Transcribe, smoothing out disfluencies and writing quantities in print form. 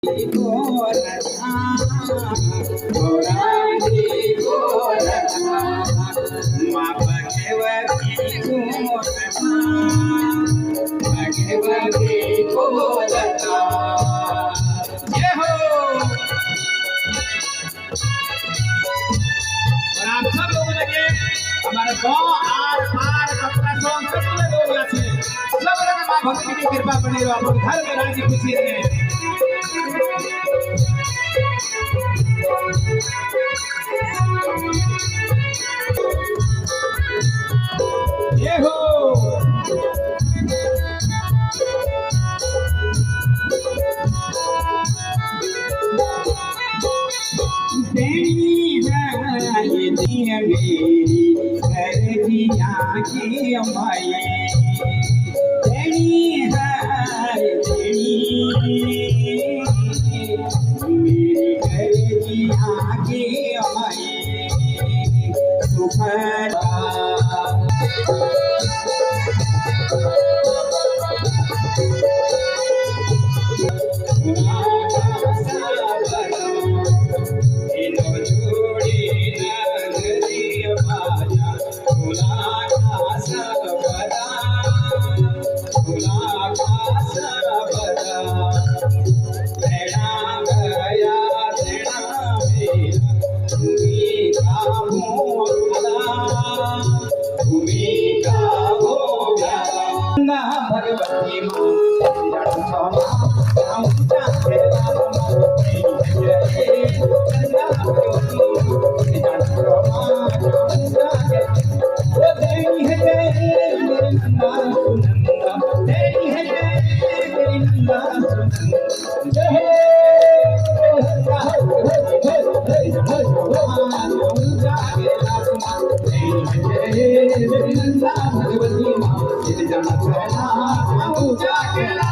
आप सब लोगों ने हमारे गांव आर पार कपड़ा सॉन्ग सब लोग আছে सब लोग मां भक्ति की कृपा बनी रहो अपन घर में राजी खुशी रहे ये हो देनी है ये दिया मेरी घर दिया की अम्माई देनी है देनी मेरी घर दिया की अम्माई सुखदा भगवती भगवती